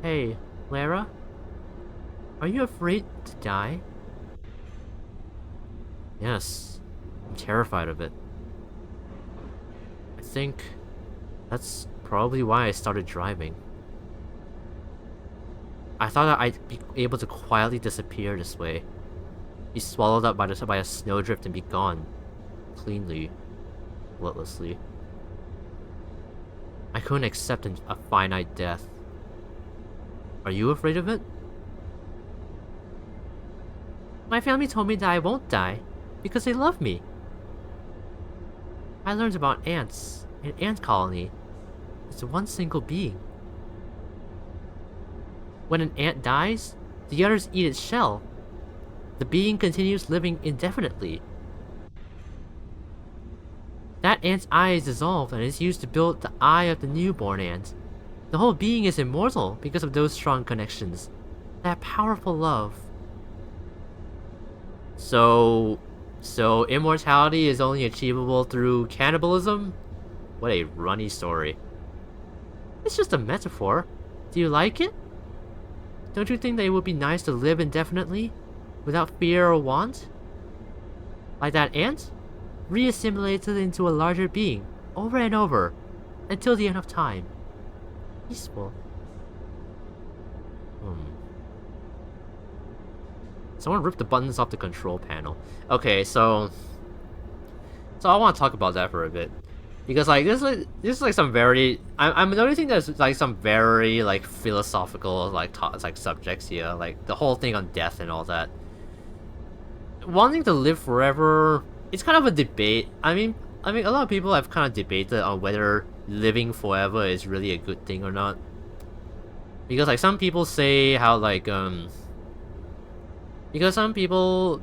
Hey, Lara? Are you afraid to die? Yes, I'm terrified of it. I think that's probably why I started driving. I thought that I'd be able to quietly disappear this way. Be swallowed up by a snowdrift and be gone. Cleanly. Bloodlessly. I couldn't accept a finite death. Are you afraid of it? My family told me that I won't die because they love me. I learned about ants, an ant colony. It's one single being. When an ant dies, the others eat its shell. The being continues living indefinitely. That ant's eye is dissolved and is used to build the eye of the newborn ant. The whole being is immortal because of those strong connections. That powerful love. So immortality is only achievable through cannibalism? What a runny story. It's just a metaphor. Do you like it? Don't you think that it would be nice to live indefinitely? Without fear or want? Like that ant? Reassimilated into a larger being, over and over, until the end of time. Peaceful. Someone ripped the buttons off the control panel. Okay, so I want to talk about that for a bit. Because like this is like some very I'm noticing there's like some very like philosophical like subjects here, like the whole thing on death and all that. Wanting to live forever, it's kind of a debate. I mean a lot of people have kind of debated on whether living forever is really a good thing or not. Because like some people say how like some people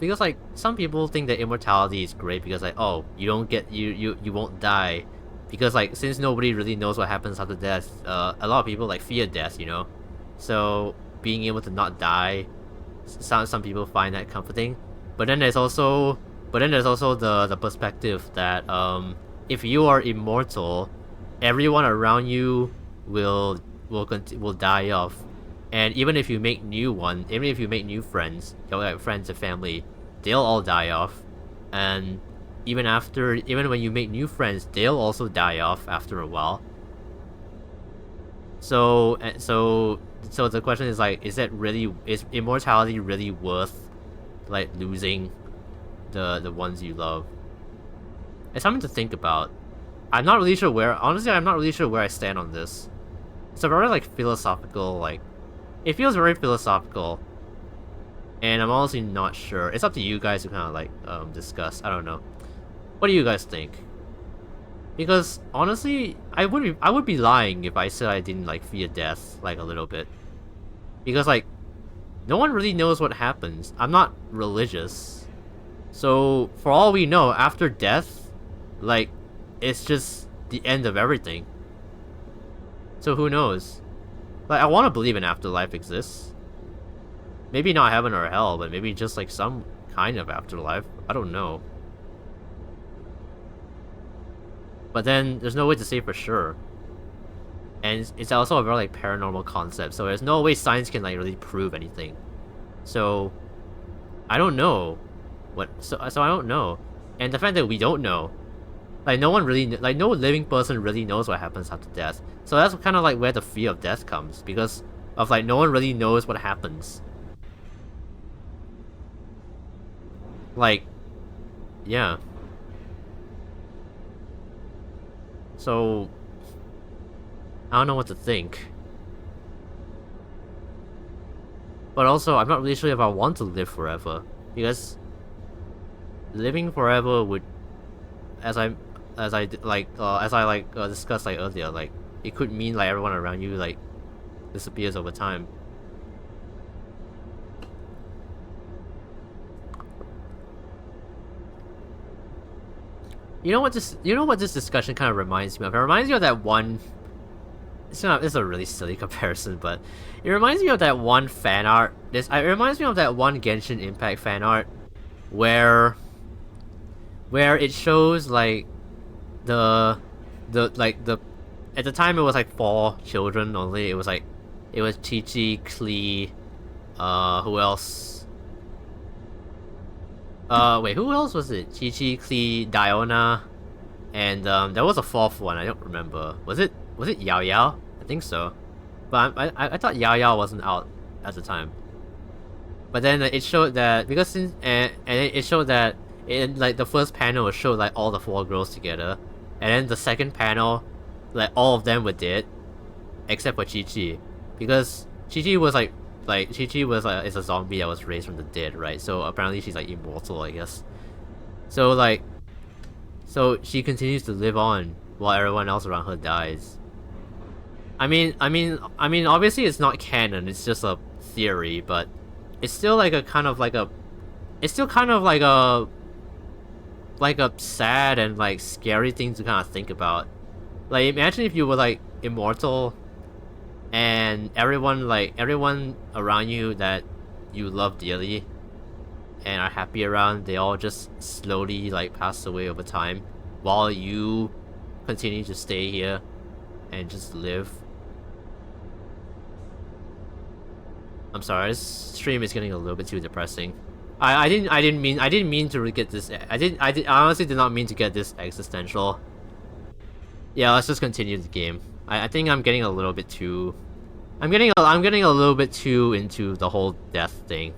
think that immortality is great because like, oh, you don't get you won't die, because like since nobody really knows what happens after death, a lot of people like fear death, you know. So being able to not die, some people find that comforting. But then there's also the perspective that if you are immortal, everyone around you will die off. And even if you make new friends, like friends and family, they'll all die off. And even when you make new friends, they'll also die off after a while. So the question is like, is immortality really worth like losing the ones you love? It's something to think about. I'm not really sure where I stand on this. It's a very like philosophical like. It feels very philosophical, and I'm honestly not sure. It's up to you guys to kind of like discuss. I don't know. What do you guys think? Because honestly, I would be lying if I said I didn't like fear death like a little bit. Because like, no one really knows what happens. I'm not religious, so for all we know, after death, like, it's just the end of everything. So who knows? Like, I want to believe an afterlife exists. Maybe not heaven or hell, but maybe just like some kind of afterlife. I don't know. But then there's no way to say for sure. And it's also a very like paranormal concept, so there's no way science can like really prove anything. So I don't know so I don't know. And the fact that we don't know, like no living person really knows what happens after death. So that's kind of like where the fear of death comes, because of like no one really knows what happens. Like, yeah. So I don't know what to think. But also, I'm not really sure if I want to live forever, because living forever would, as I discussed like earlier, like it could mean like everyone around you like disappears over time. You know what this discussion kind of reminds me of? It reminds me of that one. It's a really silly comparison, but it reminds me of that one fan art. It reminds me of that one Genshin Impact fan art, where it shows like the at the time it was like 4 children only. It was like It was Chi-Chi, Klee, who else? Wait, who else was it? Chi-Chi, Klee, Diona, and there was a fourth one. I don't remember. Was it Yao Yao? I think so. But I thought Yao Yao wasn't out at the time. But then it showed that because since and it showed that in like the first panel it showed like all the four girls together, and then the second panel, like all of them were dead, except for Chi Chi, because Chi Chi was like Chi Chi was is a zombie that was raised from the dead, right? So apparently she's like immortal, I guess. So like, so she continues to live on while everyone else around her dies. I mean, obviously it's not canon. It's just a theory, but it's still like a kind of like a, it's still kind of like a sad and like scary thing to kind of think about. Like imagine if you were like immortal, and everyone around you that you love dearly and are happy around, they all just slowly like pass away over time, while you continue to stay here and just live. I'm sorry, this stream is getting a little bit too depressing. I didn't mean to get this. I honestly did not mean to get this existential. Yeah, let's just continue the game. I think I'm getting a little bit too. I'm getting a little bit too into the whole death thing.